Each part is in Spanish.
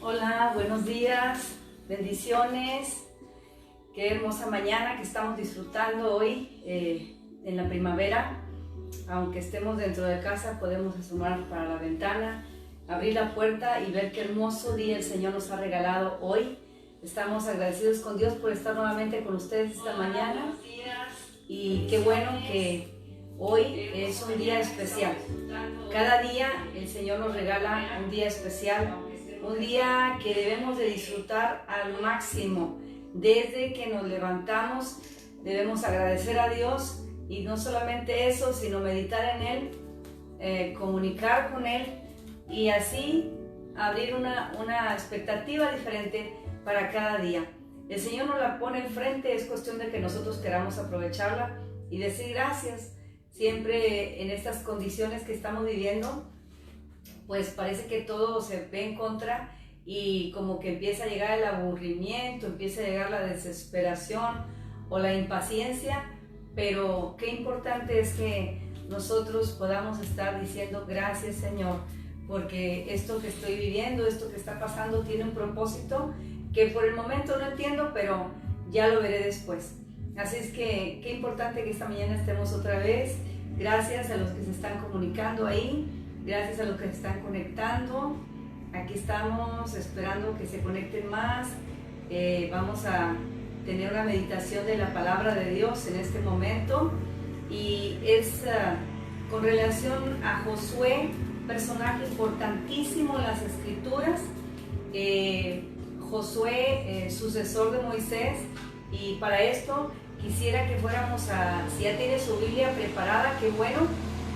Hola, buenos días, bendiciones. Qué hermosa mañana que estamos disfrutando hoy en la primavera. Aunque estemos dentro de casa, podemos asomar para la ventana, abrir la puerta y ver qué hermoso día el Señor nos ha regalado hoy. Estamos agradecidos con Dios por estar nuevamente con ustedes esta mañana. Y qué bueno que hoy es un día especial. Cada día el Señor nos regala un día especial, un día que debemos de disfrutar al máximo. Desde que nos levantamos debemos agradecer a Dios, y no solamente eso, sino meditar en Él, comunicar con Él y así abrir una expectativa diferente para cada día. El Señor nos la pone enfrente, es cuestión de que nosotros queramos aprovecharla y decir gracias. Siempre en estas condiciones que estamos viviendo, pues parece que todo se ve en contra y como que empieza a llegar el aburrimiento, empieza a llegar la desesperación o la impaciencia, pero qué importante es que nosotros podamos estar diciendo gracias, Señor, porque esto que estoy viviendo, esto que está pasando tiene un propósito que por el momento no entiendo, pero ya lo veré después. Así es que qué importante que esta mañana estemos otra vez. Gracias a los que se están comunicando ahí, gracias a los que se están conectando. Aquí estamos esperando que se conecten más. Vamos a tener una meditación de la palabra de Dios en este momento, y es con relación a Josué, personaje importantísimo en las escrituras. Josué, sucesor de Moisés, y para esto quisiera que fuéramos si ya tiene su Biblia preparada, qué bueno,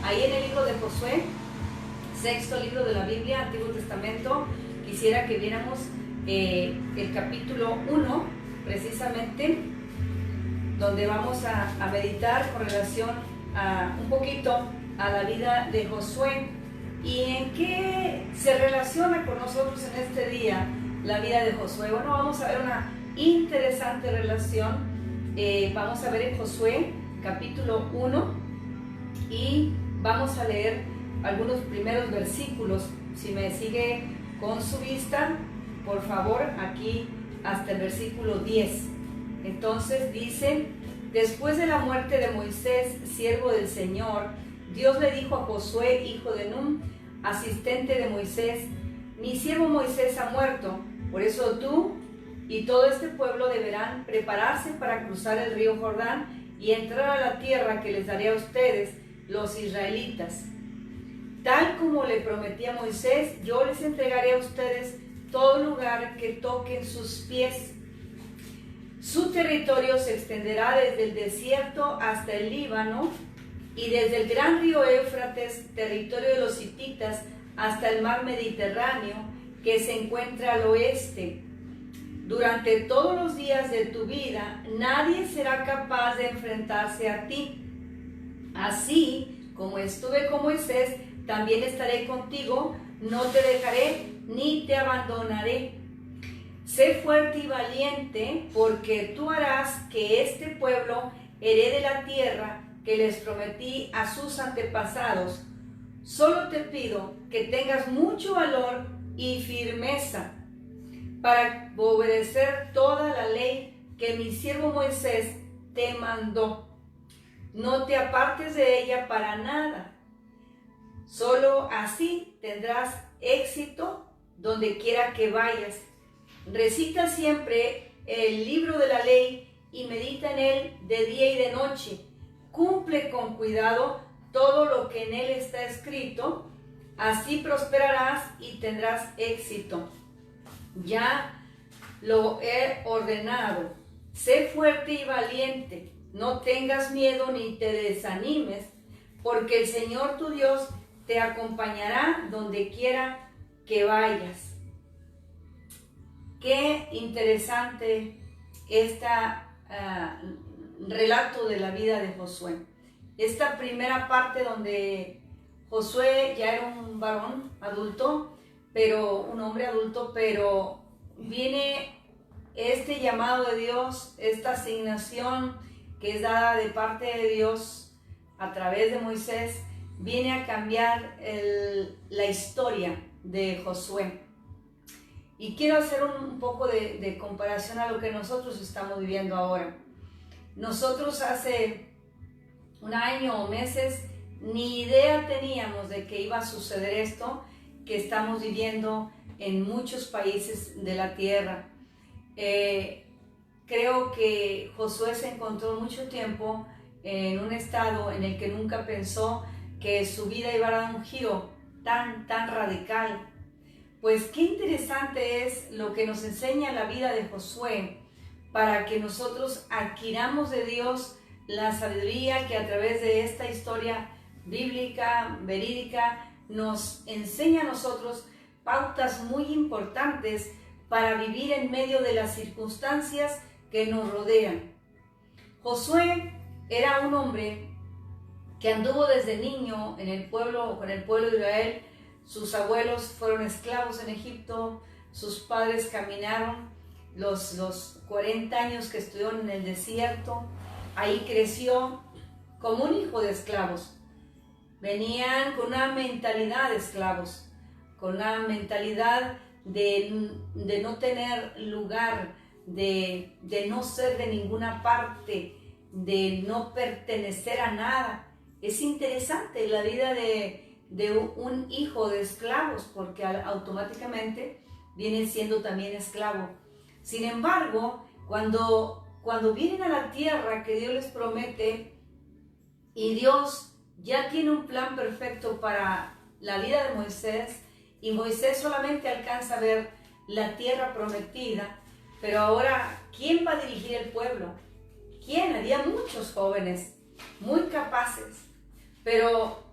ahí en el libro de Josué, sexto libro de la Biblia, Antiguo Testamento, quisiera que viéramos el capítulo 1, precisamente, donde vamos a meditar con relación un poquito a la vida de Josué y en qué se relaciona con nosotros en este día la vida de Josué. Bueno, vamos a ver una interesante relación. Vamos a ver en Josué capítulo 1 y vamos a leer algunos primeros versículos. Si me sigue con su vista, por favor, aquí hasta el versículo 10. Entonces dice: después de la muerte de Moisés, siervo del Señor, Dios le dijo a Josué, hijo de Nun, asistente de Moisés: mi siervo Moisés ha muerto, por eso tú y todo este pueblo deberán prepararse para cruzar el río Jordán y entrar a la tierra que les daré a ustedes, los israelitas. Tal como le prometí a Moisés, yo les entregaré a ustedes todo lugar que toquen sus pies. Su territorio se extenderá desde el desierto hasta el Líbano, y desde el gran río Éufrates, territorio de los hititas, hasta el mar Mediterráneo, que se encuentra al oeste. Durante todos los días de tu vida, nadie será capaz de enfrentarse a ti. Así como estuve con Moisés, también estaré contigo, no te dejaré ni te abandonaré. Sé fuerte y valiente, porque tú harás que este pueblo herede la tierra que les prometí a sus antepasados. Solo te pido que tengas mucho valor y firmeza para obedecer toda la ley que mi siervo Moisés te mandó. No te apartes de ella para nada. Solo así tendrás éxito donde quiera que vayas. Recita siempre el libro de la ley y medita en él de día y de noche. Cumple con cuidado todo lo que en él está escrito. Así prosperarás y tendrás éxito. Ya lo he ordenado. Sé fuerte y valiente. No tengas miedo ni te desanimes, porque el Señor tu Dios te acompañará donde quiera que vayas. Qué interesante relato de la vida de Josué. Esta primera parte donde Josué ya era un varón adulto, un hombre adulto, pero viene este llamado de Dios, esta asignación que es dada de parte de Dios a través de Moisés, viene a cambiar la historia de Josué. Y quiero hacer un poco de comparación a lo que nosotros estamos viviendo ahora. Nosotros hace un año o meses ni idea teníamos de que iba a suceder esto que estamos viviendo en muchos países de la tierra. Creo que Josué se encontró mucho tiempo en un estado en el que nunca pensó que su vida iba a dar un giro tan radical. Pues qué interesante es lo que nos enseña la vida de Josué para que nosotros adquiramos de Dios la sabiduría que a través de esta historia bíblica, verídica, nos enseña a nosotros pautas muy importantes para vivir en medio de las circunstancias que nos rodean. Josué era un hombre que anduvo desde niño con el pueblo de Israel. Sus abuelos fueron esclavos en Egipto, sus padres caminaron los 40 años que estuvieron en el desierto. Ahí creció como un hijo de esclavos. Venían con una mentalidad de esclavos, con una mentalidad de no tener lugar, de no ser de ninguna parte, de no pertenecer a nada. Es interesante la vida de un hijo de esclavos, porque automáticamente viene siendo también esclavo. Sin embargo, cuando vienen a la tierra que Dios les promete, y Dios ya tiene un plan perfecto para la vida de Moisés, y Moisés solamente alcanza a ver la tierra prometida, pero ahora, ¿quién va a dirigir el pueblo? ¿Quién? Había muchos jóvenes muy capaces, pero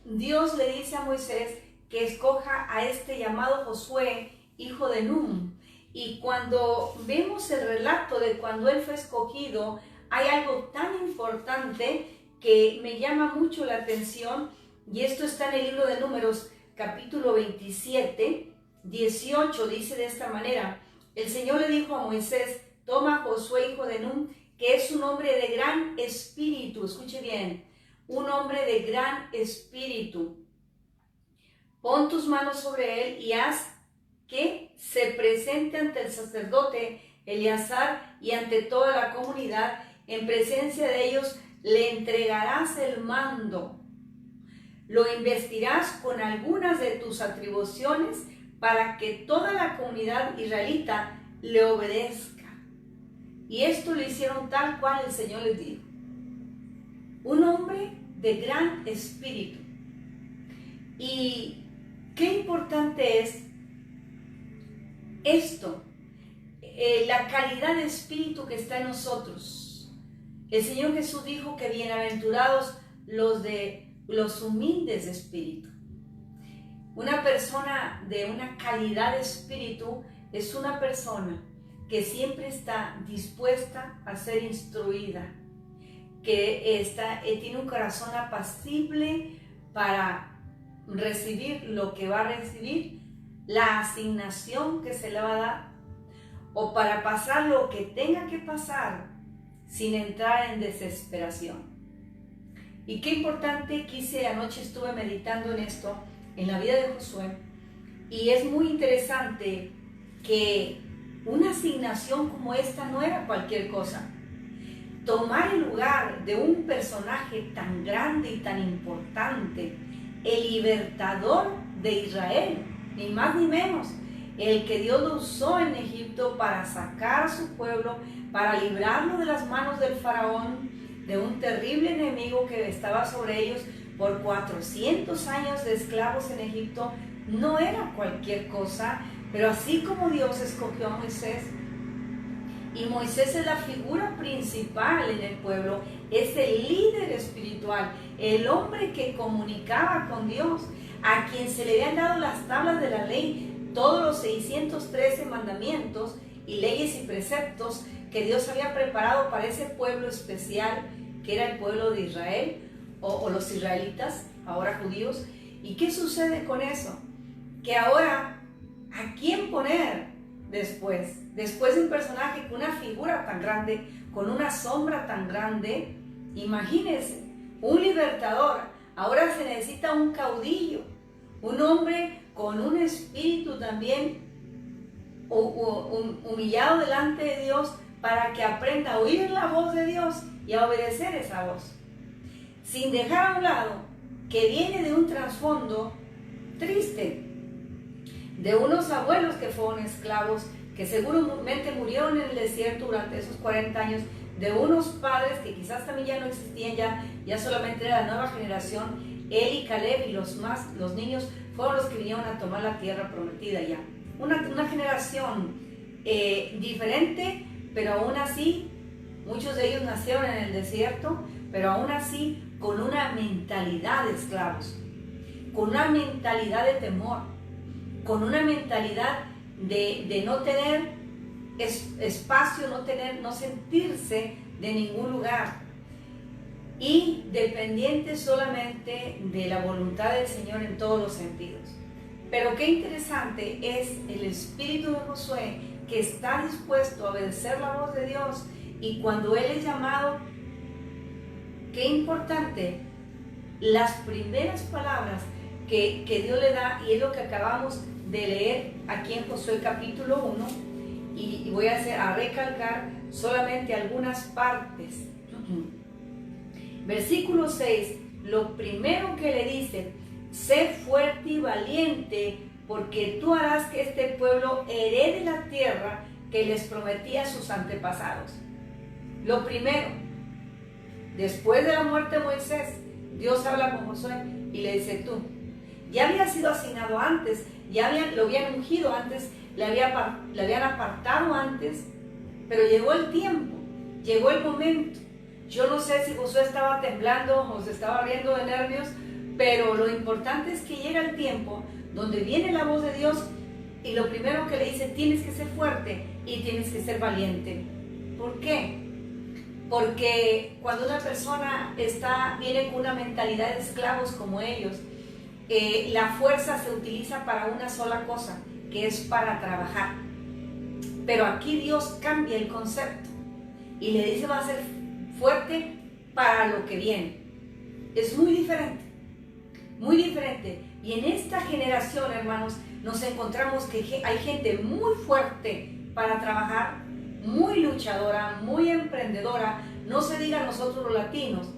Dios le dice a Moisés que escoja a este llamado Josué, hijo de Nun. Y cuando vemos el relato de cuando él fue escogido, hay algo tan importante que me llama mucho la atención, y esto está en el libro de Números, capítulo 27, 18, dice de esta manera: el Señor le dijo a Moisés, toma a Josué, hijo de Nun, que es un hombre de gran espíritu, escuche bien, un hombre de gran espíritu. Pon tus manos sobre él y haz que se presente ante el sacerdote Eleazar y ante toda la comunidad. En presencia de ellos le entregarás el mando. Lo investirás con algunas de tus atribuciones para que toda la comunidad israelita le obedezca. Y esto lo hicieron tal cual el Señor les dijo. Un hombre de gran espíritu. Y qué importante es esto, la calidad de espíritu que está en nosotros. El Señor Jesús dijo que bienaventurados los humildes de espíritu. Una persona de una calidad de espíritu es una persona que siempre está dispuesta a ser instruida, que tiene un corazón apacible para recibir lo que va a recibir, la asignación que se le va a dar, o para pasar lo que tenga que pasar sin entrar en desesperación. Y qué importante, anoche estuve meditando en esto, en la vida de Josué, y es muy interesante que una asignación como esta no era cualquier cosa. Tomar el lugar de un personaje tan grande y tan importante, el libertador de Israel, ni más ni menos, el que Dios lo usó en Egipto para sacar a su pueblo, para librarlo de las manos del faraón, de un terrible enemigo que estaba sobre ellos por 400 años de esclavos en Egipto. No era cualquier cosa, pero así como Dios escogió a Moisés, y Moisés es la figura principal en el pueblo, es el líder espiritual, el hombre que comunicaba con Dios, a quien se le habían dado las tablas de la ley, todos los 613 mandamientos y leyes y preceptos que Dios había preparado para ese pueblo especial que era el pueblo de Israel, o los israelitas, ahora judíos. ¿Y qué sucede con eso? Que ahora, ¿a quién poner después de un personaje con una figura tan grande, con una sombra tan grande? Imagínense, un libertador. Ahora se necesita un caudillo, un hombre con un espíritu también humillado delante de Dios para que aprenda a oír la voz de Dios y a obedecer esa voz. Sin dejar a un lado que viene de un trasfondo triste, de unos abuelos que fueron esclavos, que seguramente murieron en el desierto durante esos 40 años, de unos padres que quizás también ya no existían, ya solamente era la nueva generación. Él y Caleb y los niños fueron los que vinieron a tomar la tierra prometida ya. Una generación diferente, pero aún así, muchos de ellos nacieron en el desierto, pero aún así con una mentalidad de esclavos, con una mentalidad de temor, con una mentalidad de no tener espacio, no sentirse de ningún lugar y dependiente solamente de la voluntad del Señor en todos los sentidos. Pero qué interesante es el espíritu de Josué, que está dispuesto a obedecer la voz de Dios, y cuando él es llamado, qué importante, las primeras palabras que Dios le da, y es lo que acabamos de leer aquí en Josué capítulo 1, y voy a recalcar solamente algunas partes. Versículo 6, lo primero que le dice: sé fuerte y valiente, porque tú harás que este pueblo herede la tierra que les prometí a sus antepasados. Lo primero, después de la muerte de Moisés, Dios habla con Josué y le dice: tú, ya había sido asignado antes, lo habían ungido antes, le habían apartado antes, pero llegó el tiempo, llegó el momento. Yo no sé si Josué estaba temblando o se estaba riendo de nervios, pero lo importante es que llega el tiempo donde viene la voz de Dios y lo primero que le dice: tienes que ser fuerte y tienes que ser valiente. ¿Por qué? Porque cuando una persona viene con una mentalidad de esclavos como ellos, la fuerza se utiliza para una sola cosa, que es para trabajar. Pero aquí Dios cambia el concepto y le dice: va a ser fuerte para lo que viene. Es muy diferente, muy diferente. Y en esta generación, hermanos, nos encontramos que hay gente muy fuerte para trabajar, muy luchadora, muy emprendedora, no se diga nosotros los latinos,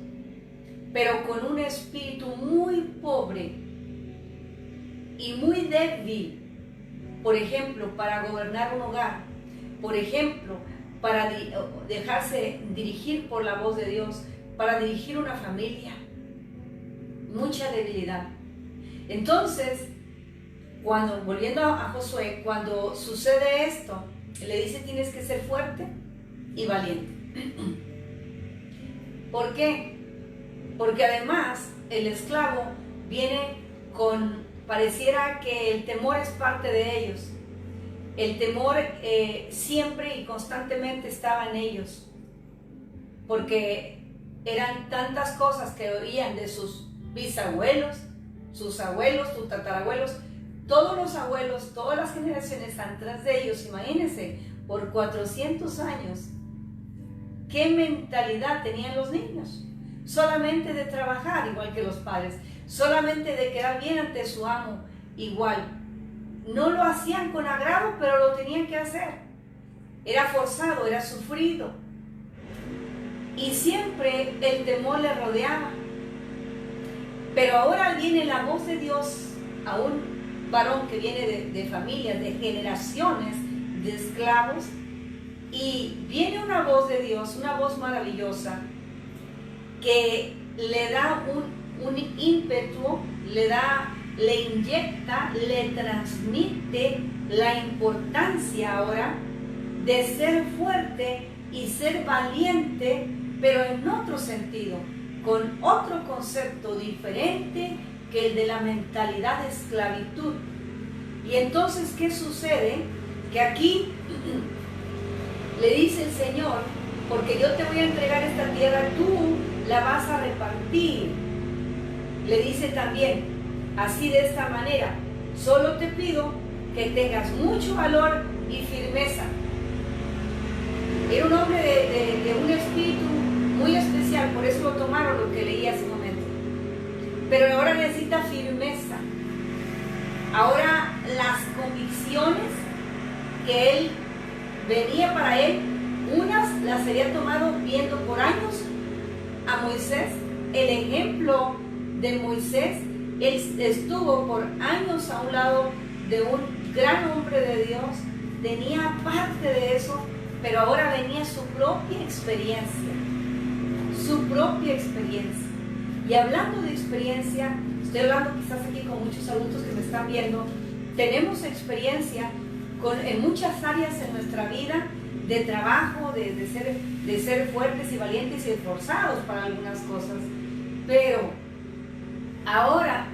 pero con un espíritu muy pobre y muy débil. Por ejemplo, para gobernar un hogar, por ejemplo, para dejarse dirigir por la voz de Dios, para dirigir una familia. Mucha debilidad. Entonces, volviendo a Josué, cuando sucede esto, le dice: tienes que ser fuerte y valiente. ¿Por qué? Porque además el esclavo viene pareciera que el temor es parte de ellos. El temor siempre y constantemente estaba en ellos, porque eran tantas cosas que oían de sus bisabuelos, sus abuelos, sus tatarabuelos, todos los abuelos, todas las generaciones atrás de ellos. Imagínense, por 400 años, ¿qué mentalidad tenían los niños? Solamente de trabajar, igual que los padres, solamente de quedar bien ante su amo, igual. No lo hacían con agrado, pero lo tenían que hacer. Era forzado, era sufrido. Y siempre el temor le rodeaba. Pero ahora viene la voz de Dios a un varón que viene de familias, de generaciones de esclavos, y viene una voz de Dios, una voz maravillosa, que le da un ímpetu, le inyecta, le transmite la importancia ahora de ser fuerte y ser valiente, pero en otro sentido, con otro concepto diferente que el de la mentalidad de esclavitud. Y entonces, ¿qué sucede? Que aquí le dice el Señor: porque yo te voy a entregar esta tierra, tú la vas a repartir. Le dice también, así de esta manera: solo te pido que tengas mucho valor y firmeza. Era un hombre de un espíritu muy especial, por eso lo tomaron, lo que leí hace un momento. Pero ahora necesita firmeza. Ahora las convicciones que él venía para él, unas las había tomado viendo por años a Moisés, el ejemplo de Moisés. Él estuvo por años a un lado de un gran hombre de Dios, tenía parte de eso, pero ahora venía su propia experiencia, su propia experiencia. Y hablando de experiencia, estoy hablando quizás aquí con muchos adultos que me están viendo, tenemos experiencia en muchas áreas en nuestra vida, de trabajo, de ser fuertes y valientes y esforzados para algunas cosas, pero ahora,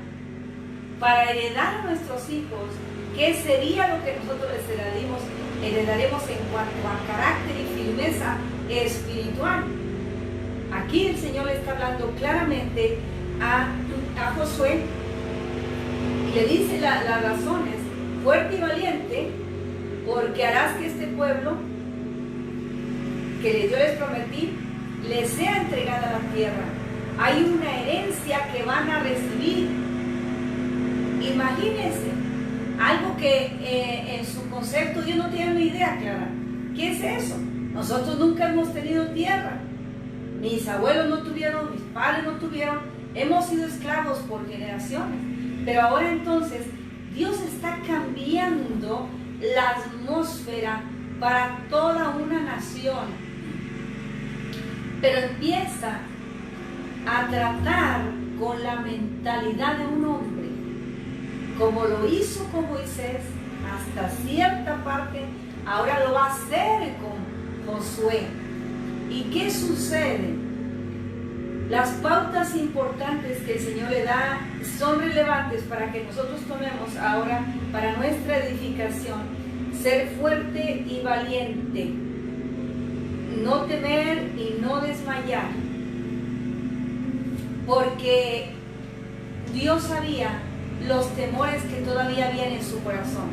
para heredar a nuestros hijos, ¿qué sería lo que nosotros les heredaremos en cuanto a carácter y firmeza espiritual? Aquí el Señor le está hablando claramente a Josué y le dice las razones: fuerte y valiente, porque harás que este pueblo que yo les prometí les sea entregada la tierra. Hay una herencia que van a recibir. Imagínense, algo que en su concepto yo no tenía ni idea clara. ¿Qué es eso? Nosotros nunca hemos tenido tierra. Mis abuelos no tuvieron, mis padres no tuvieron. Hemos sido esclavos por generaciones. Pero ahora entonces Dios está cambiando la atmósfera para toda una nación. Pero empieza a tratar con la mentalidad de un hombre, como lo hizo con Moisés hasta cierta parte, ahora lo va a hacer con Josué. ¿Y qué sucede? Las pautas importantes que el Señor le da son relevantes para que nosotros tomemos ahora para nuestra edificación: ser fuerte y valiente, no temer y no desmayar, porque Dios sabía los temores que todavía habían en su corazón.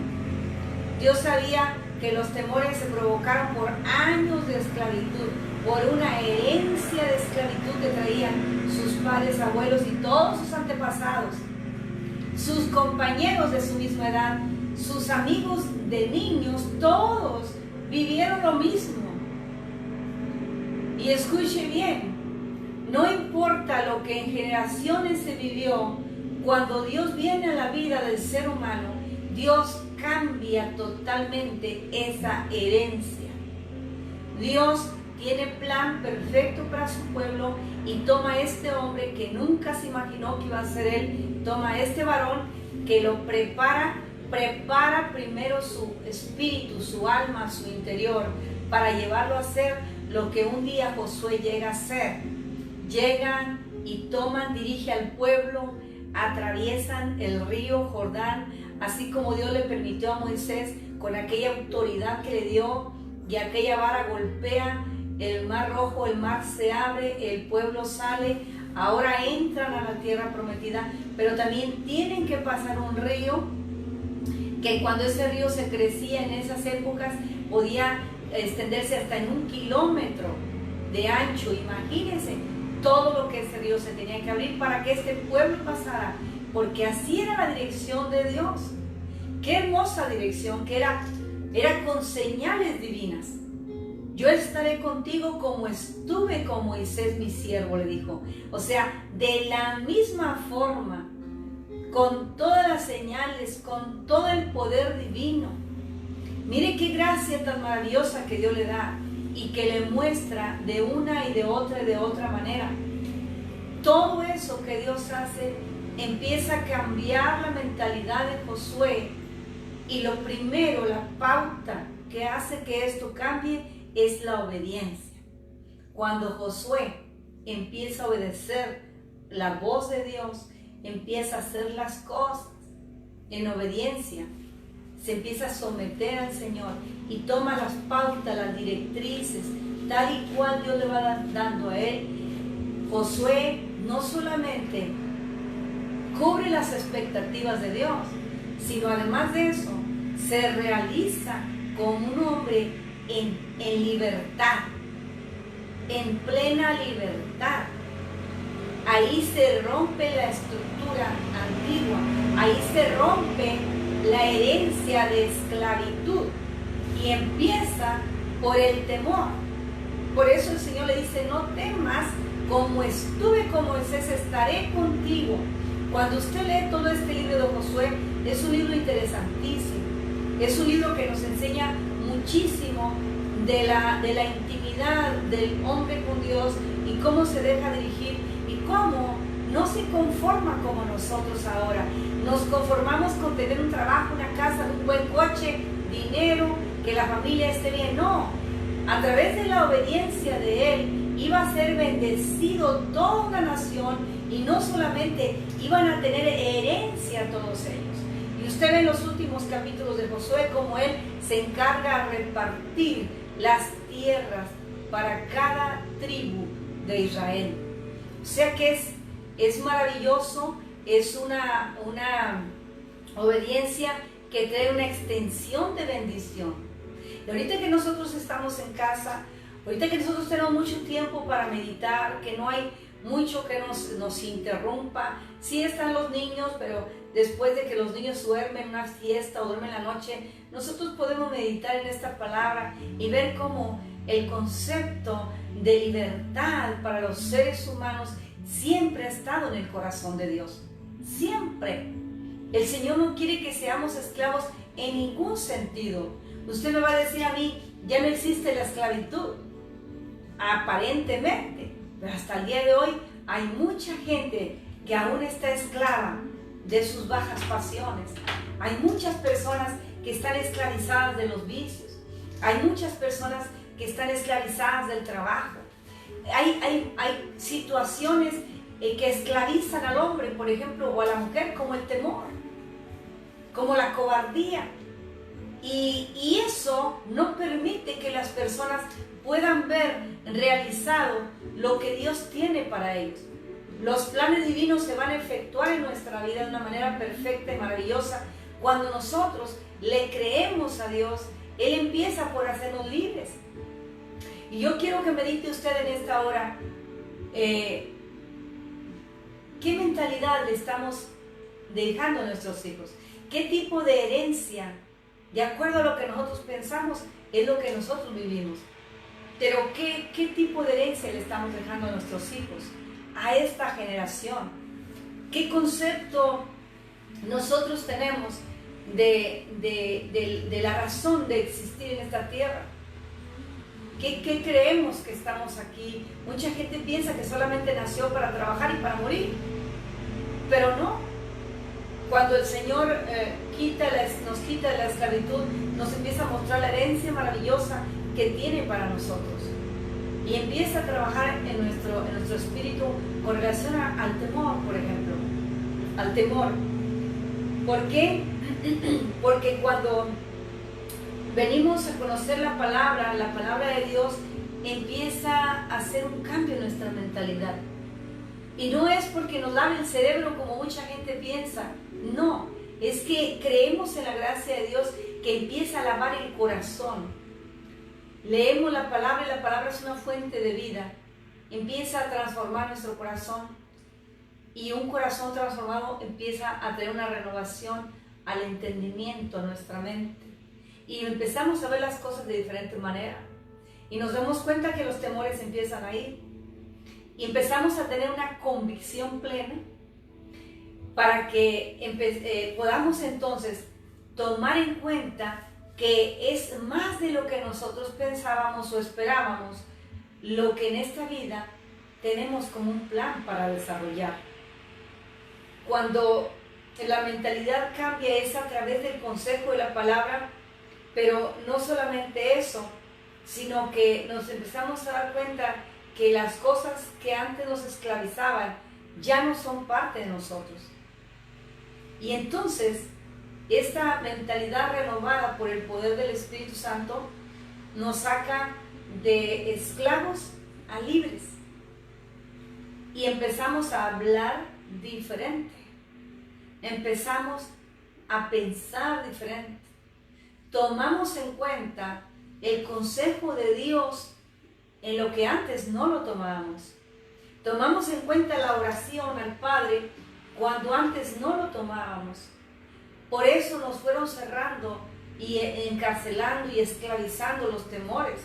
Dios sabía que los temores se provocaron por años de esclavitud, por una herencia de esclavitud que traían sus padres, abuelos y todos sus antepasados, sus compañeros de su misma edad, sus amigos de niños, todos vivieron lo mismo. Y escuche bien, no importa lo que en generaciones se vivió, cuando Dios viene a la vida del ser humano, Dios cambia totalmente esa herencia. Dios tiene plan perfecto para su pueblo y toma a este hombre que nunca se imaginó que iba a ser él, toma a este varón que lo prepara primero su espíritu, su alma, su interior, para llevarlo a ser lo que un día Josué llega a ser. Llegan y toman, dirige al pueblo, atraviesan el río Jordán, así como Dios le permitió a Moisés, con aquella autoridad que le dio, y aquella vara golpea el mar rojo, el mar se abre, el pueblo sale, ahora entran a la tierra prometida, pero también tienen que pasar un río, que cuando ese río se crecía en esas épocas, podía extenderse hasta en 1 kilómetro de ancho. Imagínense todo lo que ese río se tenía que abrir para que este pueblo pasara, porque así era la dirección de Dios. Qué hermosa dirección, que era con señales divinas. Yo estaré contigo como estuve con Moisés mi siervo, le dijo. O sea, de la misma forma, con todas las señales, con todo el poder divino. Mire qué gracia tan maravillosa que Dios le da y que le muestra de una y de otra manera. Todo eso que Dios hace empieza a cambiar la mentalidad de Josué, y lo primero, la pauta que hace que esto cambie es la obediencia. Cuando Josué empieza a obedecer la voz de Dios, empieza a hacer las cosas en obediencia, se empieza a someter al Señor y toma las pautas, las directrices, tal y cual Dios le va dando a él. Josué no solamente cubre las expectativas de Dios, sino además de eso, se realiza como un hombre en libertad, en plena libertad. Ahí se rompe la estructura antigua, ahí se rompe la herencia de esclavitud. Y empieza por el temor. Por eso el Señor le dice, no temas, como estuve con Moisés, estaré contigo. Cuando usted lee todo este libro de Josué, es un libro interesantísimo. Es un libro que nos enseña muchísimo de la intimidad del hombre con Dios y cómo se deja dirigir y cómo no se conforma como nosotros ahora. Nos conformamos con tener un trabajo, una casa, un buen coche, dinero, que la familia esté bien. No, a través de la obediencia de Él iba a ser bendecido toda una nación y no solamente iban a tener herencia todos ellos. Y usted ve en los últimos capítulos de Josué cómo Él se encarga de repartir las tierras para cada tribu de Israel. O sea que es maravilloso, es una obediencia que trae una extensión de bendición. Y ahorita que nosotros estamos en casa, ahorita que nosotros tenemos mucho tiempo para meditar, que no hay mucho que nos interrumpa, sí están los niños, pero después de que los niños duermen una fiesta o duermen la noche, nosotros podemos meditar en esta palabra y ver cómo el concepto de libertad para los seres humanos siempre ha estado en el corazón de Dios. Siempre. El Señor no quiere que seamos esclavos en ningún sentido. Usted me va a decir a mí, ya no existe la esclavitud. Aparentemente. Pero hasta el día de hoy hay mucha gente que aún está esclava de sus bajas pasiones. Hay muchas personas que están esclavizadas de los vicios. Hay muchas personas que están esclavizadas del trabajo. Hay situaciones que esclavizan al hombre, por ejemplo, o a la mujer, como el temor, como la cobardía. Y eso no permite que las personas puedan ver realizado lo que Dios tiene para ellos. Los planes divinos se van a efectuar en nuestra vida de una manera perfecta y maravillosa. Cuando nosotros le creemos a Dios, Él empieza por hacernos libres. Y yo quiero que medite usted en esta hora, ¿qué mentalidad le estamos dejando a nuestros hijos? ¿Qué tipo de herencia, de acuerdo a lo que nosotros pensamos, es lo que nosotros vivimos? Pero ¿qué tipo de herencia le estamos dejando a nuestros hijos, a esta generación? ¿Qué concepto nosotros tenemos de la razón de existir en esta tierra? ¿Qué creemos que estamos aquí? Mucha gente piensa que solamente nació para trabajar y para morir, pero no. Cuando el Señor nos quita la esclavitud, nos empieza a mostrar la herencia maravillosa que tiene para nosotros. Y empieza a trabajar en nuestro espíritu con relación al temor, por ejemplo. Al temor. ¿Por qué? Porque cuando venimos a conocer la palabra de Dios, empieza a hacer un cambio en nuestra mentalidad. Y no es porque nos lave el cerebro como mucha gente piensa. No, es que creemos en la gracia de Dios que empieza a lavar el corazón. Leemos la palabra y la palabra es una fuente de vida. Empieza a transformar nuestro corazón y un corazón transformado empieza a traer una renovación al entendimiento, a nuestra mente. Y empezamos a ver las cosas de diferente manera. Y nos damos cuenta que los temores empiezan a ir. Y empezamos a tener una convicción plena para que podamos entonces tomar en cuenta que es más de lo que nosotros pensábamos o esperábamos, lo que en esta vida tenemos como un plan para desarrollar. Cuando la mentalidad cambia es a través del consejo de la palabra, pero no solamente eso, sino que nos empezamos a dar cuenta que las cosas que antes nos esclavizaban ya no son parte de nosotros. Y entonces, esta mentalidad renovada por el poder del Espíritu Santo nos saca de esclavos a libres. Y empezamos a hablar diferente. Empezamos a pensar diferente. Tomamos en cuenta el consejo de Dios en lo que antes no lo tomábamos. Tomamos en cuenta la oración al Padre cuando antes no lo tomábamos. Por eso nos fueron cerrando y encarcelando y esclavizando los temores,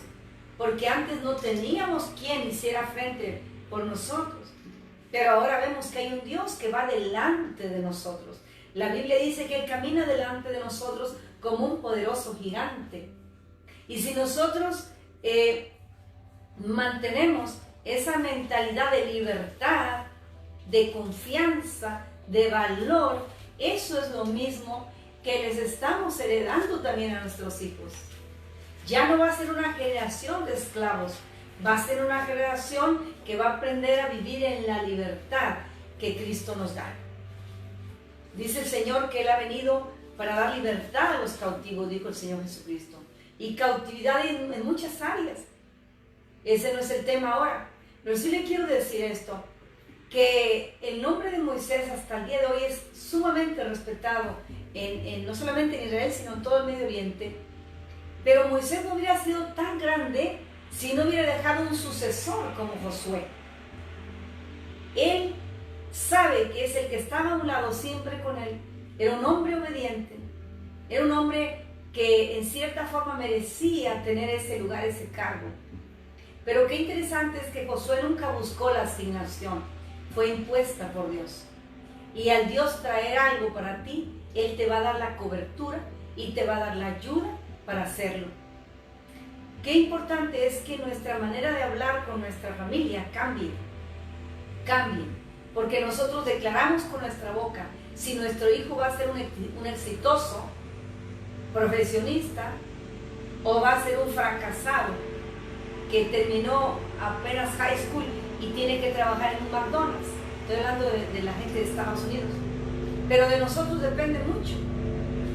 porque antes no teníamos quien hiciera frente por nosotros, pero ahora vemos que hay un Dios que va delante de nosotros. La Biblia dice que Él camina delante de nosotros como un poderoso gigante. Y si nosotros mantenemos esa mentalidad de libertad, de confianza, de valor, eso es lo mismo que les estamos heredando también a nuestros hijos. Ya no va a ser una generación de esclavos, va a ser una generación que va a aprender a vivir en la libertad que Cristo nos da. Dice el Señor que Él ha venido para dar libertad a los cautivos, dijo el Señor Jesucristo. Y cautividad en muchas áreas. Ese no es el tema ahora. Pero sí le quiero decir esto, que el nombre de Moisés hasta el día de hoy es sumamente respetado, no solamente en Israel, sino en todo el Medio Oriente. Pero Moisés no hubiera sido tan grande si no hubiera dejado un sucesor como Josué. Él sabe que es el que estaba a un lado siempre con él. Era un hombre obediente, era un hombre que en cierta forma merecía tener ese lugar, ese cargo. Pero qué interesante es que Josué nunca buscó la asignación, fue impuesta por Dios. Y al Dios traer algo para ti, Él te va a dar la cobertura y te va a dar la ayuda para hacerlo. Qué importante es que nuestra manera de hablar con nuestra familia cambie, porque nosotros declaramos con nuestra boca si nuestro hijo va a ser un exitoso profesionista o va a ser un fracasado que terminó apenas high school y tiene que trabajar en un McDonald's. Estoy hablando de la gente de Estados Unidos. Pero de nosotros depende mucho.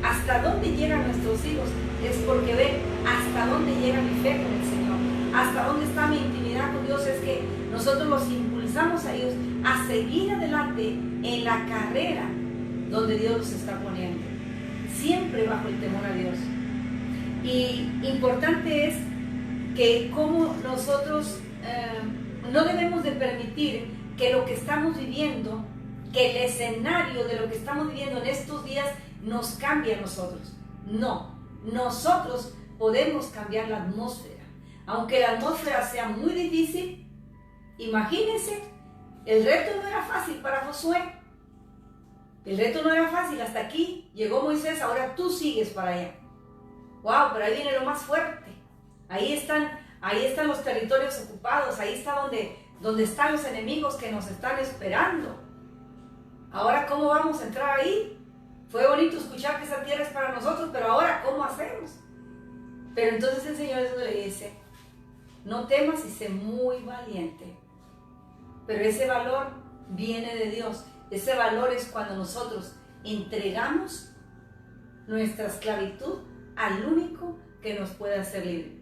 Hasta dónde llegan nuestros hijos es porque ven hasta dónde llega mi fe con el Señor, hasta dónde está mi intimidad con Dios. Es que nosotros los impulsamos a ellos a seguir adelante en la carrera donde Dios los está poniendo, siempre bajo el temor a Dios. Y importante es que como nosotros no debemos de permitir que lo que estamos viviendo, que el escenario de lo que estamos viviendo en estos días nos cambie a nosotros. No, nosotros podemos cambiar la atmósfera. Aunque la atmósfera sea muy difícil, imagínense, el reto no era fácil para Josué. El reto no era fácil, hasta aquí llegó Moisés, ahora tú sigues para allá. Wow, pero ahí viene lo más fuerte. Ahí están los territorios ocupados, ahí está donde están los enemigos que nos están esperando. Ahora, ¿cómo vamos a entrar ahí? Fue bonito escuchar que esa tierra es para nosotros, pero ahora, ¿cómo hacemos? Pero entonces el Señor eso le dice, no temas y sé muy valiente. Pero ese valor viene de Dios. Ese valor es cuando nosotros entregamos nuestra esclavitud al único que nos puede hacer libre.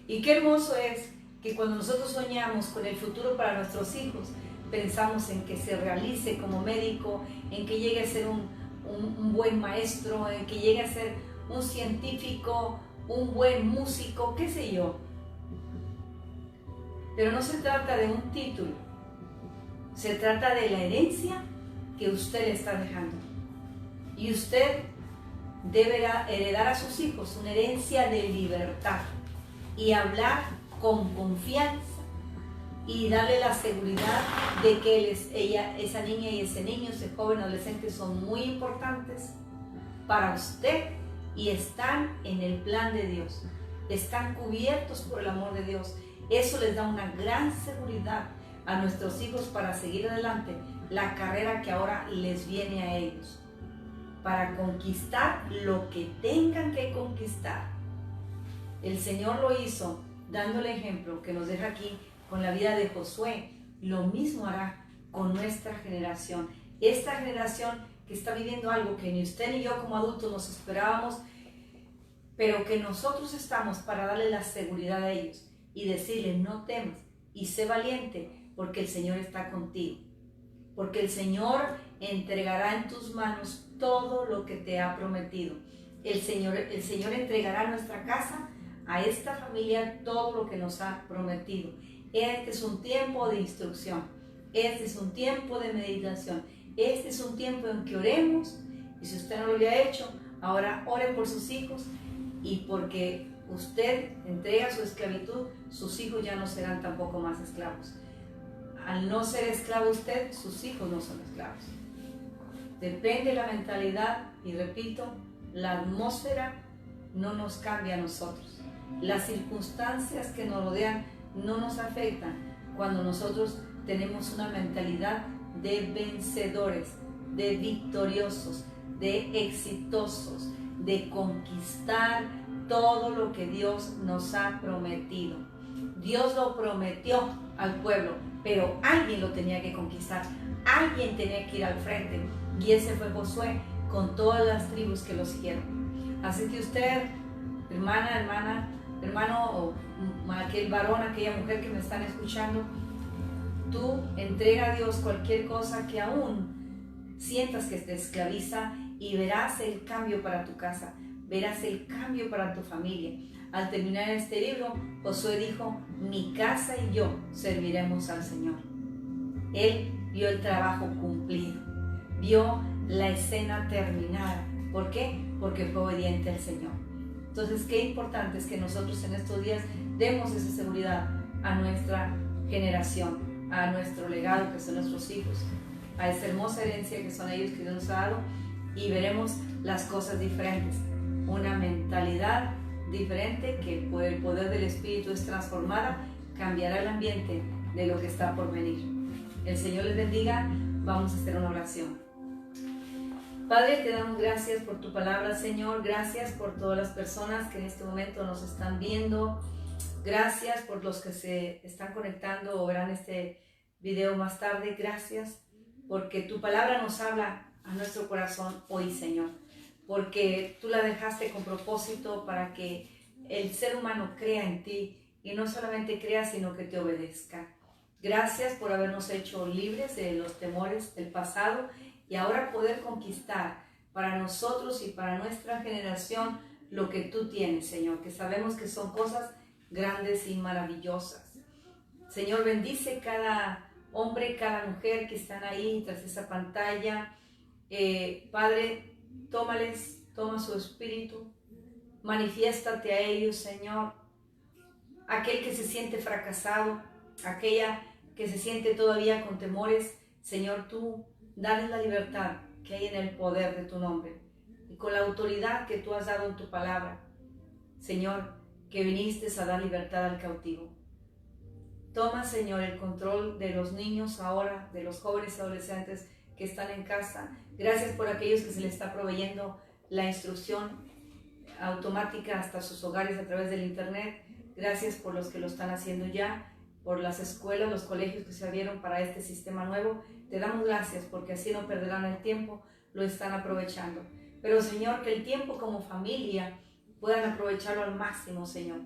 Y qué hermoso es que cuando nosotros soñamos con el futuro para nuestros hijos, pensamos en que se realice como médico, en que llegue a ser un buen maestro, en que llegue a ser un científico, un buen músico, qué sé yo. Pero no se trata de un título, se trata de la herencia que usted le está dejando. Y usted debe heredar a sus hijos una herencia de libertad y hablar con confianza y darle la seguridad de que esa niña y ese niño, ese joven adolescente son muy importantes para usted y están en el plan de Dios, están cubiertos por el amor de Dios. Eso les da una gran seguridad a nuestros hijos para seguir adelante la carrera que ahora les viene a ellos, para conquistar lo que tengan que conquistar. El Señor lo hizo dando el ejemplo que nos deja aquí con la vida de Josué. Lo mismo hará con nuestra generación. Esta generación que está viviendo algo que ni usted ni yo como adultos nos esperábamos, pero que nosotros estamos para darle la seguridad a ellos y decirles no temas y sé valiente porque el Señor está contigo. Porque el Señor entregará en tus manos todo lo que te ha prometido. El Señor entregará a nuestra casa, a esta familia, todo lo que nos ha prometido. Este es un tiempo de instrucción. Este es un tiempo de meditación. Este es un tiempo en que oremos. Y si usted no lo había hecho, Ahora oren por sus hijos, y porque usted entrega su esclavitud, sus hijos ya no serán tampoco más esclavos. Al no ser esclavo usted, sus hijos no son esclavos. Depende de la mentalidad, y repito, la atmósfera no nos cambia a nosotros. Las circunstancias que nos rodean no nos afectan cuando nosotros tenemos una mentalidad de vencedores, de victoriosos, de exitosos, de conquistar todo lo que Dios nos ha prometido. Dios lo prometió al pueblo, pero alguien lo tenía que conquistar, alguien tenía que ir al frente, y ese fue Josué, con todas las tribus que lo siguieron. Así que usted, hermano, o aquel varón, aquella mujer que me están escuchando, tú entrega a Dios cualquier cosa que aún sientas que te esclaviza, y verás el cambio para tu casa, verás el cambio para tu familia. Al terminar este libro, Josué dijo: mi casa y yo serviremos al Señor. Él vio el trabajo cumplido, vio la escena terminada. ¿Por qué? Porque fue obediente al Señor. Entonces, qué importante es que nosotros en estos días demos esa seguridad a nuestra generación, a nuestro legado, que son nuestros hijos, a esa hermosa herencia que son ellos, que Dios nos ha dado, y veremos las cosas diferentes. Una mentalidad diferente que por el poder del Espíritu es transformada, cambiará el ambiente de lo que está por venir. El Señor les bendiga. Vamos a hacer una oración. Padre, te damos gracias por tu palabra, Señor. Gracias por todas las personas que en este momento nos están viendo. Gracias por los que se están conectando o verán este video más tarde. Gracias porque tu palabra nos habla a nuestro corazón hoy, Señor. Porque tú la dejaste con propósito para que el ser humano crea en ti, y no solamente crea, sino que te obedezca. Gracias por habernos hecho libres de los temores del pasado, y ahora poder conquistar para nosotros y para nuestra generación lo que tú tienes, Señor, que sabemos que son cosas grandes y maravillosas. Señor, bendice cada hombre, cada mujer que están ahí tras esa pantalla. Padre, toma su espíritu, manifiéstate a ellos, Señor. Aquel que se siente fracasado, aquella que se siente todavía con temores, Señor, tú dales la libertad que hay en el poder de tu nombre, y con la autoridad que tú has dado en tu palabra, Señor, que viniste a dar libertad al cautivo. Toma, Señor, el control de los niños ahora, de los jóvenes y adolescentes que están en casa. Gracias por aquellos que se les está proveyendo la instrucción automática hasta sus hogares a través del internet. Gracias por los que lo están haciendo ya, por las escuelas, los colegios que se abrieron para este sistema nuevo. Te damos gracias porque así no perderán el tiempo, lo están aprovechando. Pero, Señor, que el tiempo como familia puedan aprovecharlo al máximo, Señor,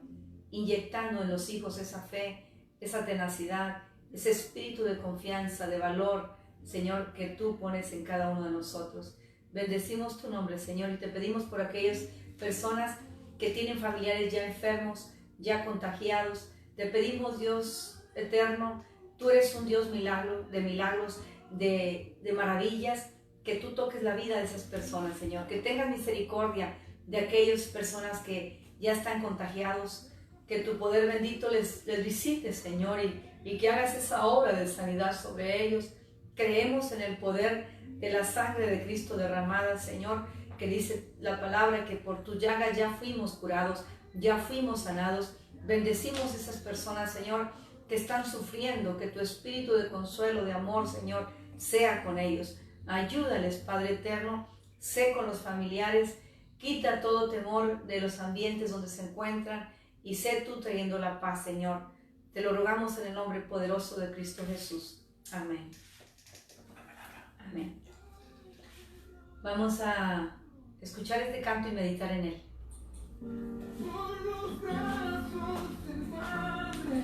inyectando en los hijos esa fe, esa tenacidad, ese espíritu de confianza, de valor, Señor, que tú pones en cada uno de nosotros. Bendecimos tu nombre, Señor, y te pedimos por aquellas personas que tienen familiares ya enfermos, ya contagiados. Te pedimos, Dios eterno, tú eres un Dios de milagros, de maravillas, que tú toques la vida de esas personas, Señor, que tengas misericordia de aquellas personas que ya están contagiados, que tu poder bendito les visite, Señor, y que hagas esa obra de sanidad sobre ellos. Creemos en el poder de la sangre de Cristo derramada, Señor, que dice la palabra que por tu llaga ya fuimos curados, ya fuimos sanados. Bendecimos esas personas, Señor, que están sufriendo, que tu espíritu de consuelo, de amor, Señor, sea con ellos. Ayúdales, Padre eterno, sé con los familiares, quita todo temor de los ambientes donde se encuentran, y sé tú trayendo la paz, Señor. Te lo rogamos en el nombre poderoso de Cristo Jesús. Amén. Amén. Vamos a escuchar este canto y meditar en él. Por los brazos de madre,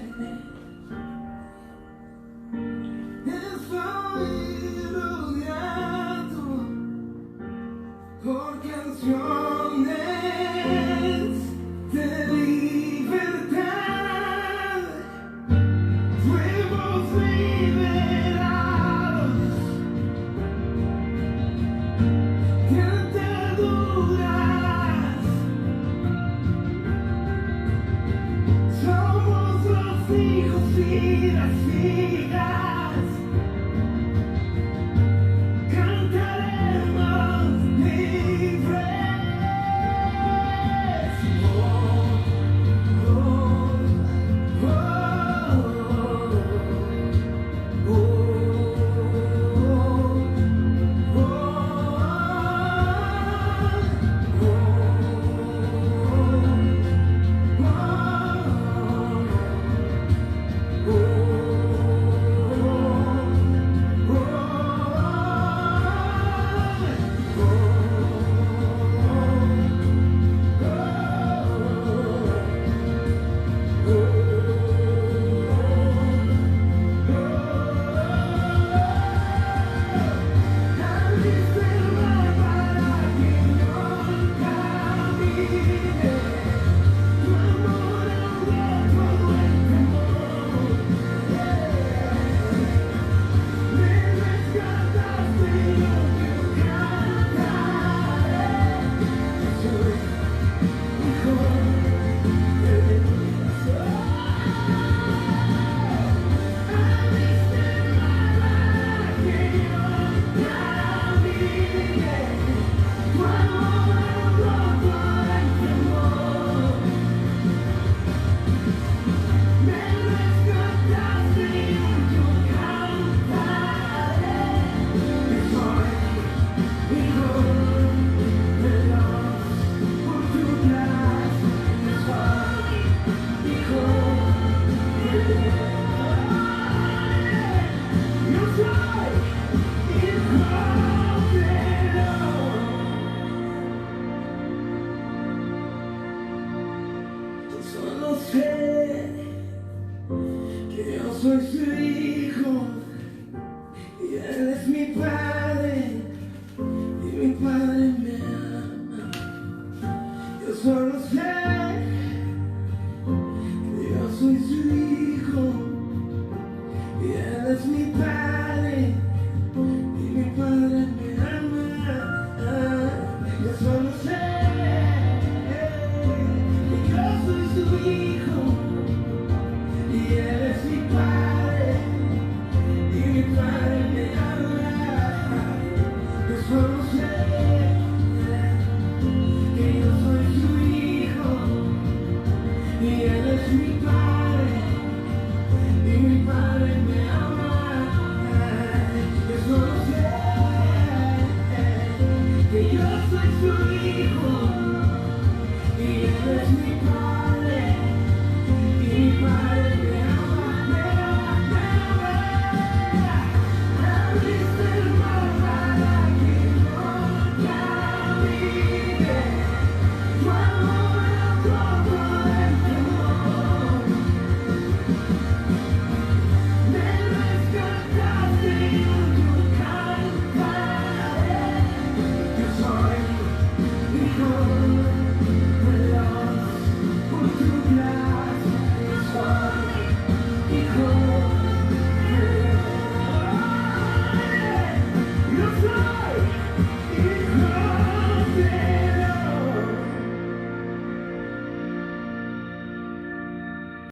estoy rodeado por canciones de libertad, fuimos liberados de ataduras. solo sé que yo soy su hijo y Él es mi Padre y mi Padre me ama. Yo solo sé